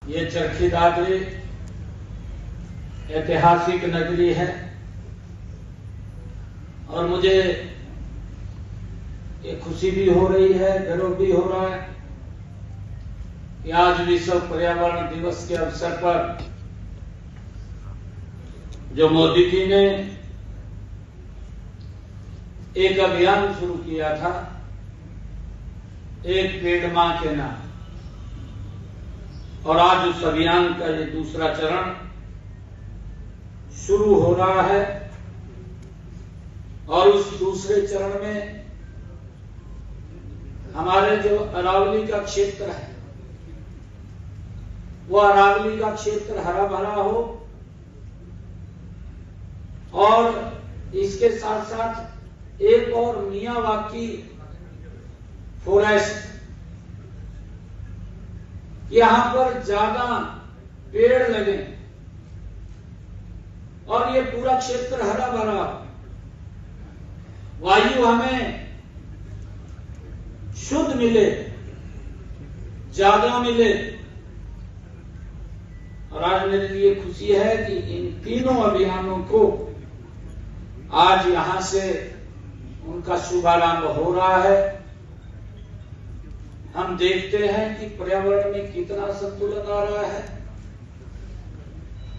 ये चरखी दादरी ऐतिहासिक नगरी है और मुझे ये खुशी भी हो रही है, गर्व भी हो रहा है कि आज विश्व पर्यावरण दिवस के अवसर पर जो मोदी जी ने एक अभियान शुरू किया था, एक पेड़ मां के नाम, और आज उस अभियान का ये दूसरा चरण शुरू हो रहा है। और उस दूसरे चरण में हमारे जो अरावली का क्षेत्र है, वो अरावली का क्षेत्र हरा भरा हो और इसके साथ साथ एक और मियावाकी फॉरेस्ट, यहां पर ज्यादा पेड़ लगे और ये पूरा क्षेत्र हरा भरा, वायु हमें शुद्ध मिले, ज्यादा मिले। और आज मेरे लिए खुशी है कि इन तीनों अभियानों को आज यहां से उनका शुभारंभ हो रहा है। हम देखते हैं कि पर्यावरण में कितना संतुलन आ रहा है।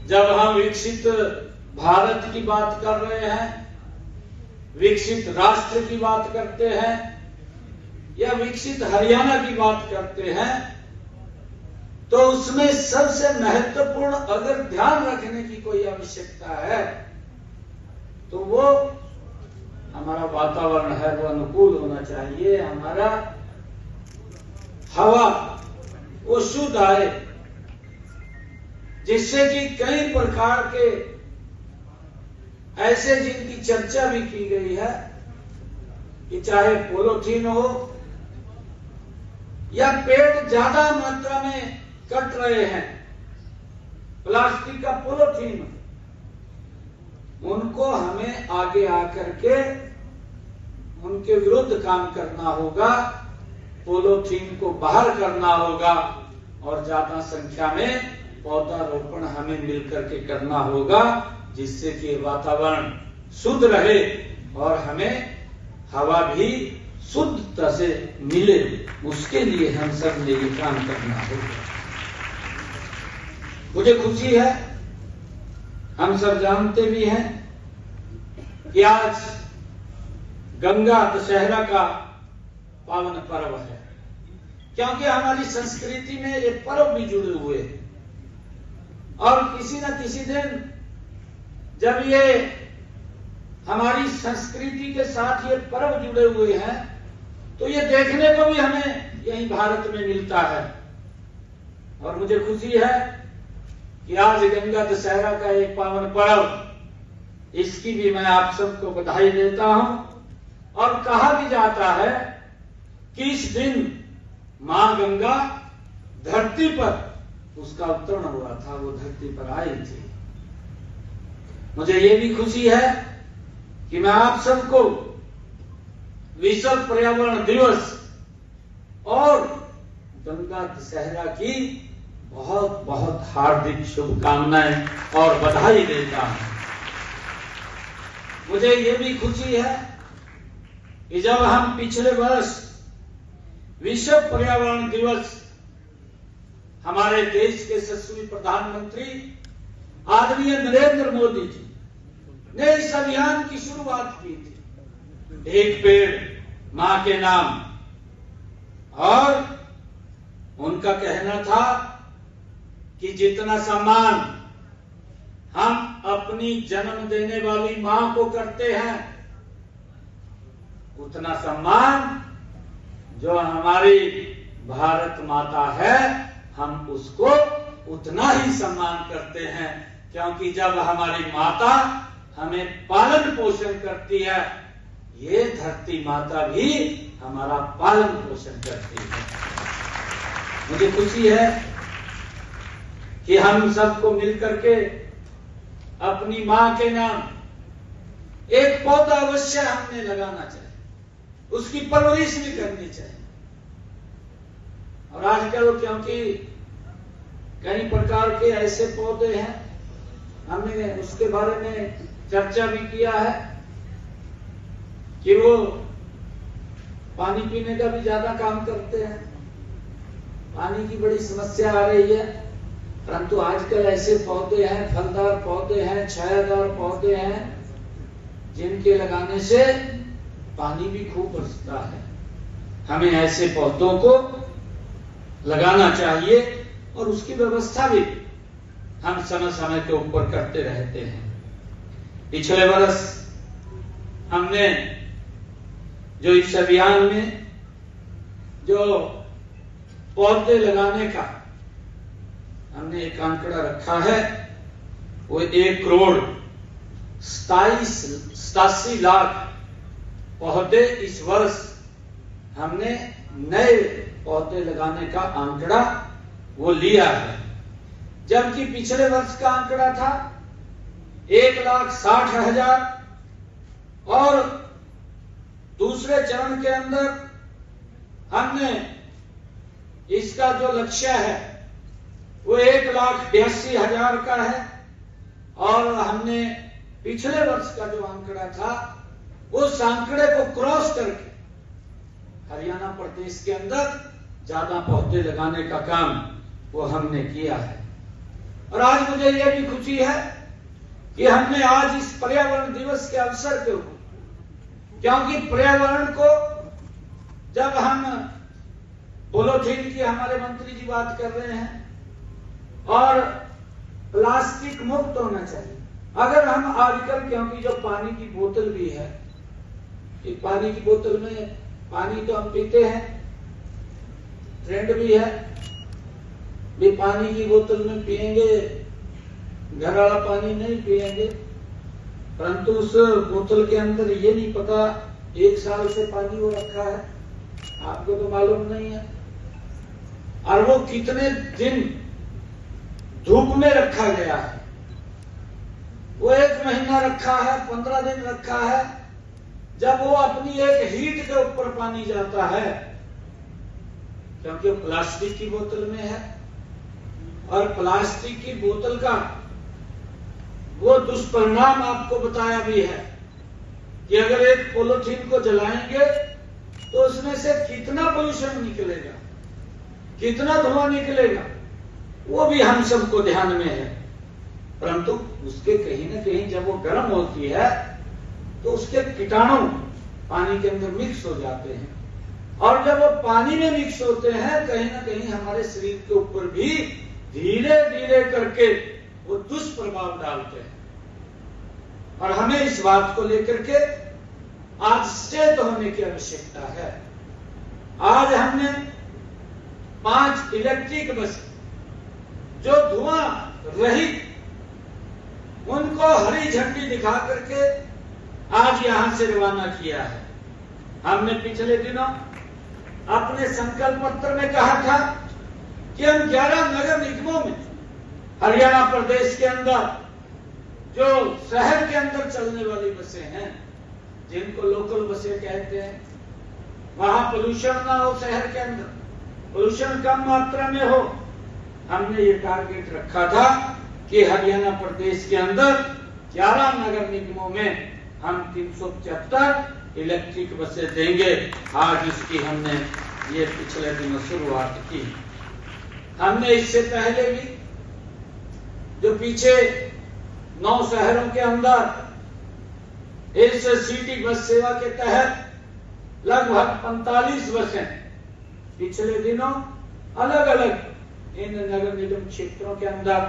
जब हम विकसित भारत की बात कर रहे हैं, विकसित राष्ट्र की बात करते हैं या विकसित हरियाणा की बात करते हैं, तो उसमें सबसे महत्वपूर्ण अगर ध्यान रखने की कोई आवश्यकता है तो वो हमारा वातावरण है, वो अनुकूल होना चाहिए। हमारा हवा वो शुद्ध आए, जिससे कि कई प्रकार के ऐसे जिनकी चर्चा भी की गई है कि चाहे पॉलीथीन हो या पेड़ ज्यादा मात्रा में कट रहे हैं, प्लास्टिक का पॉलीथीन, उनको हमें आगे आकर के उनके विरुद्ध काम करना होगा, पॉलीथीन को बाहर करना होगा और ज्यादा संख्या में पौधारोपण हमें मिलकर के करना होगा, जिससे कि वातावरण शुद्ध रहे और हमें हवा भी शुद्धता से मिले। उसके लिए हम सब ने ये काम करना होगा। मुझे खुशी है, हम सब जानते भी हैं कि आज गंगा दशहरा का पावन पर्व है, क्योंकि हमारी संस्कृति में ये पर्व भी जुड़े हुए हैं। और किसी न किसी दिन जब ये हमारी संस्कृति के साथ ये पर्व जुड़े हुए हैं, तो ये देखने को भी हमें यही भारत में मिलता है। और मुझे खुशी है कि आज गंगा दशहरा का एक पावन पर्व, इसकी भी मैं आप सबको बधाई देता हूं। और कहा भी जाता है कि इस दिन मां गंगा धरती पर उसका अवतरण हुआ था, वो धरती पर आई थी। मुझे ये भी खुशी है कि मैं आप सबको विश्व पर्यावरण दिवस और गंगा दशहरा की बहुत बहुत हार्दिक शुभकामनाएं और बधाई देता हूं। मुझे ये भी खुशी है कि जब हम पिछले वर्ष विश्व पर्यावरण दिवस हमारे देश के यशस्वी प्रधानमंत्री आदरणीय नरेंद्र मोदी जी ने इस अभियान की शुरुआत की थी, एक पेड़ मां के नाम, और उनका कहना था कि जितना सम्मान हम अपनी जन्म देने वाली मां को करते हैं, उतना सम्मान जो हमारी भारत माता है, हम उसको उतना ही सम्मान करते हैं। क्योंकि जब हमारी माता हमें पालन पोषण करती है, ये धरती माता भी हमारा पालन पोषण करती है। मुझे खुशी है कि हम सबको मिलकर के अपनी मां के नाम एक पौधा अवश्य हमने लगाना चाहिए, उसकी परवरिश भी करनी चाहिए। और आजकल क्योंकि कई प्रकार के ऐसे पौधे हैं, हमने उसके बारे में चर्चा भी किया है कि वो पानी पीने का भी ज्यादा काम करते हैं। पानी की बड़ी समस्या आ रही है, परंतु आजकल ऐसे पौधे हैं, फलदार पौधे हैं, छायादार पौधे हैं, जिनके लगाने से पानी भी खूब बरसता है। हमें ऐसे पौधों को लगाना चाहिए और उसकी व्यवस्था भी हम समय समय के ऊपर करते रहते हैं। पिछले वर्ष हमने जो इस अभियान में जो पौधे लगाने का हमने एक आंकड़ा रखा है, वो 1,87,87,00,000 पौधे इस वर्ष हमने नए पौधे लगाने का आंकड़ा वो लिया है। जबकि पिछले वर्ष का आंकड़ा था 1,60,000 और दूसरे चरण के अंदर हमने इसका जो लक्ष्य है वो 1,82,000 का है, और हमने पिछले वर्ष का जो आंकड़ा था उस आंकड़े को क्रॉस करके हरियाणा प्रदेश के अंदर ज्यादा पौधे लगाने का काम वो हमने किया है। और आज मुझे यह भी खुशी है कि हमने आज इस पर्यावरण दिवस के अवसर के ऊपर, क्योंकि पर्यावरण को जब हम पॉलीथीन की हमारे मंत्री जी बात कर रहे हैं और प्लास्टिक मुक्त होना चाहिए। अगर हम आजकल, क्योंकि जो पानी की बोतल भी है, एक पानी की बोतल में पानी तो हम पीते हैं, ट्रेंड भी है भी पानी की बोतल में पिएंगे, घर वाला पानी नहीं पिएंगे, परंतु उस बोतल के अंदर ये नहीं पता 1 साल से पानी वो रखा है, आपको तो मालूम नहीं है, और वो कितने दिन धूप में रखा गया है, वो 1 महीना रखा है, 15 दिन रखा है। जब वो अपनी एक हीट के ऊपर पानी जाता है, क्योंकि वो प्लास्टिक की बोतल में है, और प्लास्टिक की बोतल का वो दुष्परिणाम आपको बताया भी है कि अगर एक पॉलीथीन को जलाएंगे तो उसमें से कितना पोल्यूशन निकलेगा, कितना धुआं निकलेगा, वो भी हम सबको ध्यान में है। परंतु उसके कहीं ना कहीं जब वो गर्म होती है तो उसके कीटाणु पानी के अंदर मिक्स हो जाते हैं, और जब वो पानी में मिक्स होते हैं कहीं ना कहीं हमारे शरीर के ऊपर भी धीरे धीरे करके वो दुष्प्रभाव डालते हैं। और हमें इस बात को लेकर के आज सचेत होने की आवश्यकता है। आज हमने 5 इलेक्ट्रिक बस जो धुआं रहित, उनको हरी झंडी दिखा करके आज यहां से रवाना किया है। हमने पिछले दिनों अपने संकल्प पत्र में कहा था कि हम 11 नगर निगमों में हरियाणा प्रदेश के अंदर जो शहर के अंदर चलने वाली बसें हैं, जिनको लोकल बसें कहते हैं, वहां पोल्यूशन ना हो, शहर के अंदर पोल्यूशन कम मात्रा में हो, हमने ये टारगेट रखा था कि हरियाणा प्रदेश के अंदर 11 नगर निगमों में हम 375 इलेक्ट्रिक बसें देंगे। आज इसकी हमने ये पिछले दिनों शुरुआत की। हमने इससे पहले भी जो पीछे 9 शहरों के अंदर इस सिटी बस सेवा के तहत लगभग 45 बसें पिछले दिनों अलग अलग इन नगर निगम क्षेत्रों के अंदर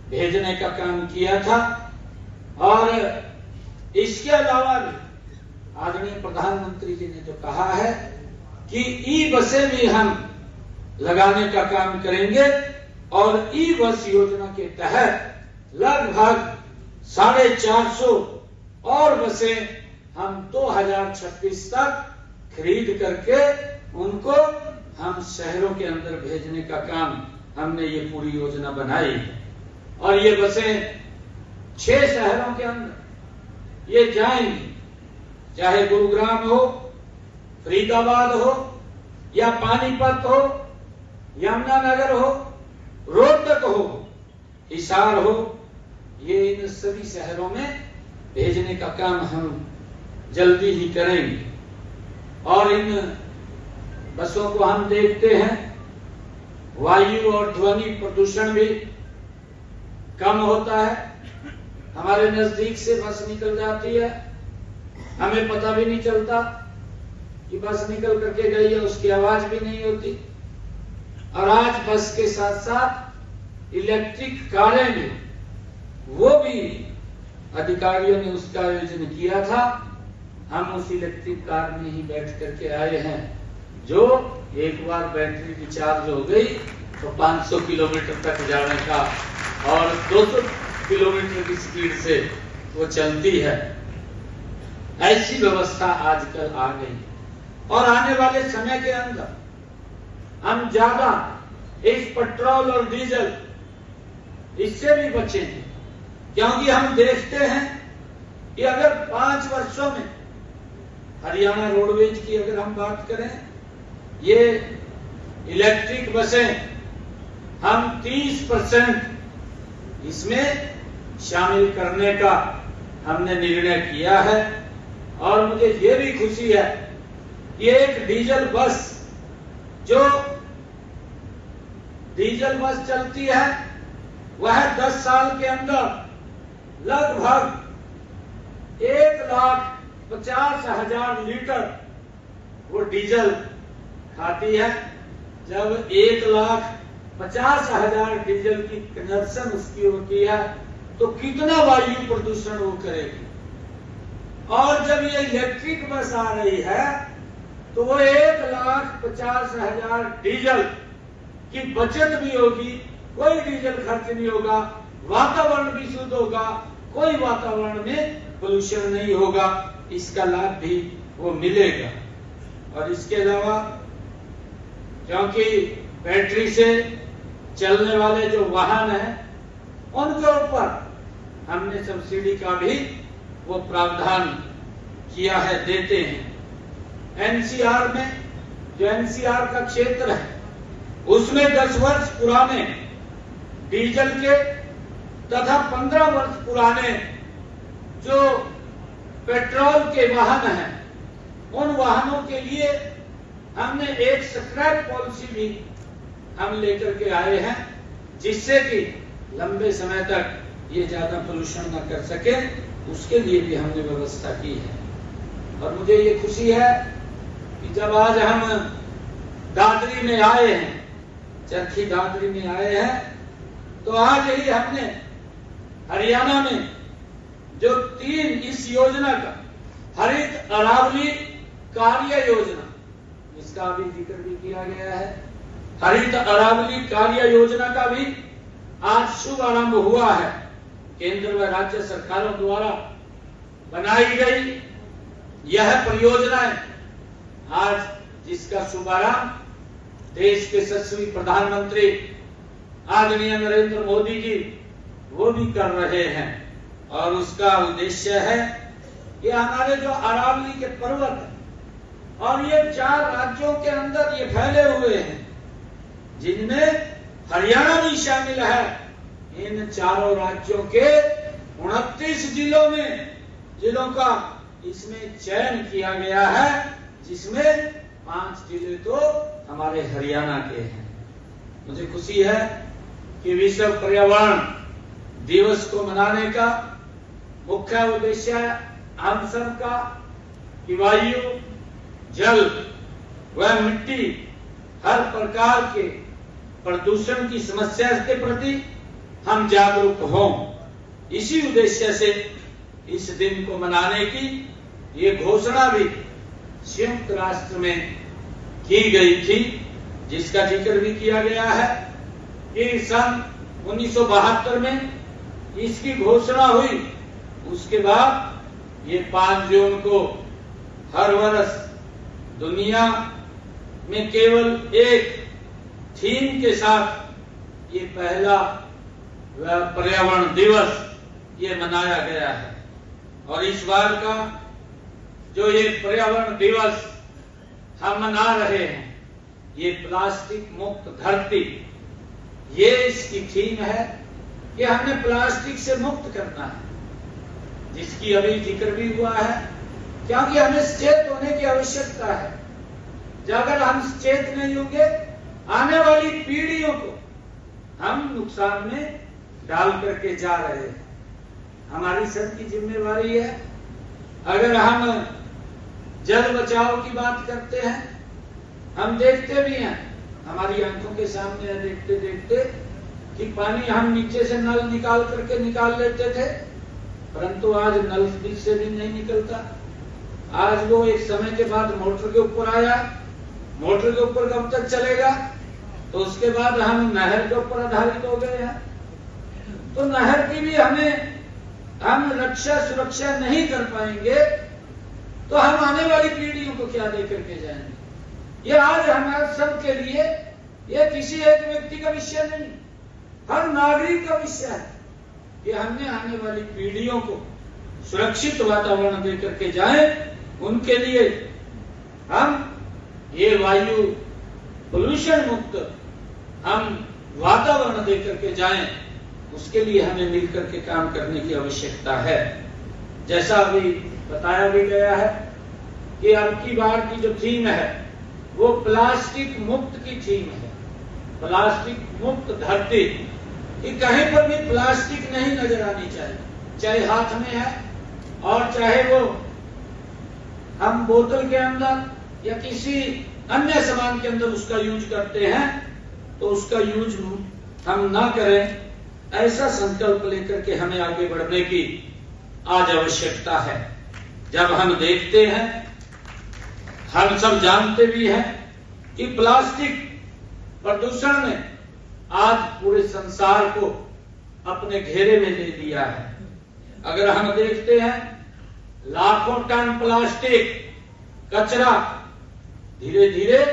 भेजने का काम किया था। और इसके अलावा भी आदरणीय प्रधानमंत्री जी ने जो कहा है कि ई बसें भी हम लगाने का काम करेंगे, और ई बस योजना के तहत लगभग 450 और बसें हम 2026 तक खरीद करके उनको हम शहरों के अंदर भेजने का काम हमने ये पूरी योजना बनाई है। और ये बसें 6 शहरों के अंदर ये जाएंगी, चाहे गुरुग्राम हो, फरीदाबाद हो, या पानीपत हो, यमुनानगर हो, रोहतक हो, हिसार हो, ये इन सभी शहरों में भेजने का काम हम जल्दी ही करेंगे। और इन बसों को हम देखते हैं, वायु और ध्वनि प्रदूषण भी कम होता है। हमारे नजदीक से बस निकल जाती है, हमें पता भी नहीं चलता कि बस निकल करके गई है, उसकी आवाज भी नहीं होती। और आज बस के साथ साथ इलेक्ट्रिक कारें भी, वो भी अधिकारियों ने उसका आयोजन किया था। हम उस इलेक्ट्रिक कार में ही बैठ करके आए हैं, जो एक बार बैटरी रिचार्ज हो गई तो 500 किलोमीटर तक जाने का और 200 किलोमीटर की स्पीड से वो चलती है। ऐसी व्यवस्था आजकल आ गई और आने वाले समय के अंदर हम ज्यादा इस पेट्रोल और डीजल इससे भी बचेंगे, क्योंकि हम देखते हैं कि अगर 5 वर्षों में हरियाणा रोडवेज की अगर हम बात करें, ये इलेक्ट्रिक बसें हम 30% इसमें शामिल करने का हमने निर्णय किया है। और मुझे ये भी खुशी है कि एक डीजल बस, जो डीजल बस चलती है, वह 10 साल के अंदर लगभग 1,50,000 लीटर वो डीजल खाती है। जब 1,50,000 डीजल की कंजप्शन उसकी होती है तो कितना वायु प्रदूषण वो करेगी। और जब ये इलेक्ट्रिक बस आ रही है तो वो 1,50,000 डीजल की बचत भी होगी, कोई डीजल खर्च नहीं होगा, वातावरण भी शुद्ध होगा, कोई वातावरण में पोल्यूशन नहीं होगा, इसका लाभ भी वो मिलेगा। और इसके अलावा क्योंकि बैटरी से चलने वाले जो वाहन हैं उनके ऊपर हमने सब्सिडी का भी वो प्रावधान किया है, देते हैं। एनसीआर में, जो एनसीआर का क्षेत्र है, उसमें 10 वर्ष पुराने डीजल के तथा 15 वर्ष पुराने जो पेट्रोल के वाहन हैं, उन वाहनों के लिए हमने एक स्क्रैप पॉलिसी भी हम लेकर के आए हैं, जिससे कि लंबे समय तक ये ज्यादा पोल्यूशन न कर सके, उसके लिए भी हमने व्यवस्था की है। और मुझे ये खुशी है कि जब आज हम दादरी में आए हैं, चरखी दादरी में आए हैं, तो आज ही हमने हरियाणा में जो 3 इस योजना का हरित अरावली कार्य योजना, इसका अभी जिक्र भी किया गया है, हरित अरावली कार्य योजना का भी आज शुभारंभ हुआ है। केंद्र व राज्य सरकारों द्वारा बनाई गई यह परियोजनाएं आज जिसका शुभारंभ देश के यशस्वी प्रधानमंत्री आदरणीय नरेंद्र मोदी जी वो भी कर रहे हैं। और उसका उद्देश्य है कि हमारे जो अरावली के पर्वत है और ये 4 राज्यों के अंदर ये फैले हुए हैं, जिनमें हरियाणा भी शामिल है, इन 4 राज्यों के 29 जिलों का इसमें चयन किया गया है, जिसमें 5 जिले तो हमारे हरियाणा के हैं। मुझे खुशी है कि विश्व पर्यावरण दिवस को मनाने का मुख्य उद्देश्य हम सब का कि वायु, जल व मिट्टी हर प्रकार के प्रदूषण की समस्या के प्रति हम जागरूक हों। इसी उद्देश्य से इस दिन को मनाने की ये घोषणा भी संयुक्त राष्ट्र में की गई थी, जिसका जिक्र भी किया गया है कि सन 1972 में इसकी घोषणा हुई। उसके बाद ये 5 जून को हर वर्ष दुनिया में केवल एक थीम के साथ ये पहला पर्यावरण दिवस ये मनाया गया है। और इस बार का जो ये पर्यावरण दिवस हम मना रहे हैं, ये प्लास्टिक मुक्त धरती ये इसकी थीम है कि हमने प्लास्टिक से मुक्त करना है, जिसकी अभी जिक्र भी हुआ है, क्योंकि हमें सचेत होने की आवश्यकता है। अगर हम सचेत नहीं होंगे, आने वाली पीढ़ियों को हम नुकसान में डाल करके जा रहे हैं। हमारी सबकी जिम्मेवारी है। अगर हम जल बचाओ की बात करते हैं, हम देखते भी हैं, हमारी आंखों के सामने है, देखते देखते कि पानी हम नीचे से नल निकाल करके निकाल लेते थे, परंतु आज नल से भी नहीं निकलता। आज वो एक समय के बाद मोटर के ऊपर आया, मोटर के ऊपर कब तक चलेगा, तो उसके बाद हम नहर के ऊपर आधारित हो गए हैं। तो नहर की भी हम रक्षा सुरक्षा नहीं कर पाएंगे तो हम आने वाली पीढ़ियों को क्या दे करके जाएंगे। ये आज हमारे सब के लिए, ये किसी एक व्यक्ति का विषय नहीं, हर नागरिक का विषय है कि हमने आने वाली पीढ़ियों को सुरक्षित वातावरण दे करके जाएं। उनके लिए हम ये वायु पोल्यूशन मुक्त हम वातावरण दे करके जाएं, उसके लिए हमें मिलकर के काम करने की आवश्यकता है। जैसा अभी बताया भी गया है कि अब की बार की जो थीम है वो प्लास्टिक मुक्त की थीम है। प्लास्टिक मुक्त धरती, कि कहीं पर भी प्लास्टिक नहीं नजर आनी चाहिए, चाहे हाथ में है और चाहे वो हम बोतल के अंदर या किसी अन्य सामान के अंदर उसका यूज करते हैं, तो उसका यूज हम ना करें। ऐसा संकल्प लेकर के हमें आगे बढ़ने की आज आवश्यकता है। जब हम देखते हैं, हम सब जानते भी हैं कि प्लास्टिक प्रदूषण ने आज पूरे संसार को अपने घेरे में ले लिया है। अगर हम देखते हैं, लाखों टन प्लास्टिक कचरा धीरे धीरे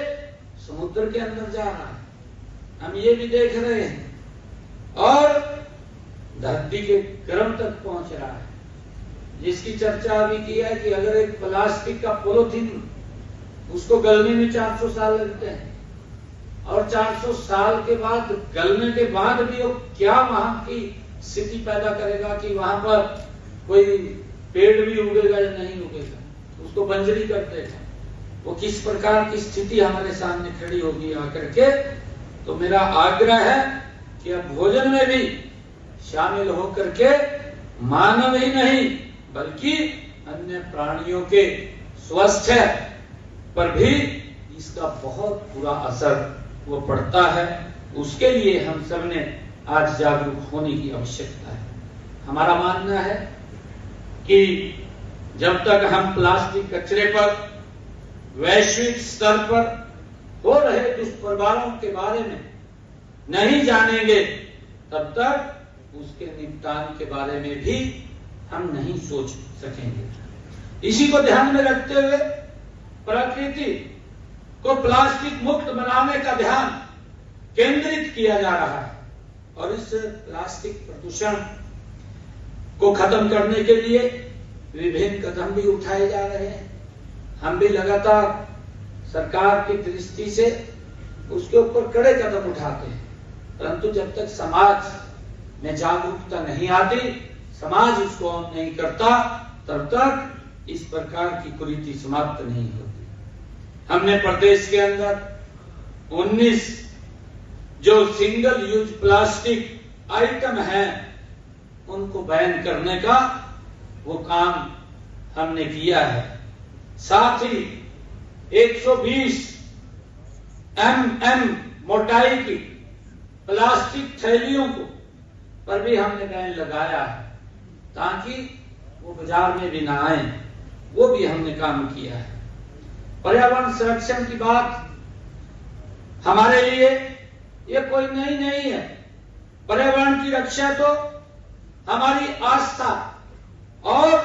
समुद्र के अंदर जा रहा है, हम ये भी देख रहे हैं, और धरती के गर्भ तक पहुंच रहा है। जिसकी चर्चा अभी की है कि अगर एक प्लास्टिक का पॉलिथीन, उसको गलने में 400 साल लगते हैं, और 400 साल के बाद गलने के बाद भी वो क्या वहां की स्थिति पैदा करेगा कि वहां पर कोई पेड़ भी उगेगा या नहीं उगेगा, उसको बंजरी कर देगा, वो किस प्रकार की स्थिति हमारे सामने खड़ी होगी आकर के। तो मेरा आग्रह है कि अब भोजन में भी शामिल होकर के मानव ही नहीं बल्कि अन्य प्राणियों के स्वास्थ्य पर भी इसका बहुत बुरा असर वो पड़ता है। उसके लिए हम सब ने आज जागरूक होने की आवश्यकता है। हमारा मानना है कि जब तक हम प्लास्टिक कचरे पर वैश्विक स्तर पर हो रहे दुष्प्रभावों के बारे में नहीं जानेंगे, तब तक उसके निपटान के बारे में भी हम नहीं सोच सकेंगे। इसी को ध्यान में रखते हुए प्रकृति को प्लास्टिक मुक्त बनाने का ध्यान केंद्रित किया जा रहा है, और इस प्लास्टिक प्रदूषण को खत्म करने के लिए विभिन्न कदम भी उठाए जा रहे हैं। हम भी लगातार सरकार की दृष्टि से उसके ऊपर कड़े कदम उठाते हैं, परंतु जब तक समाज में जागरूकता नहीं आती, समाज उसको नहीं करता, तब तक इस प्रकार की कुरीति समाप्त नहीं होती। हमने प्रदेश के अंदर 19 जो सिंगल यूज प्लास्टिक आइटम हैं, उनको बैन करने का वो काम हमने किया है। साथ ही 120 mm मोटाई की प्लास्टिक थैलियों को पर भी हमने बैन लगाया है, ताकि वो बाजार में भी ना आए। वो भी हमने काम किया है। पर्यावरण संरक्षण की बात हमारे लिए ये कोई नई नहीं है। पर्यावरण की रक्षा तो हमारी आस्था और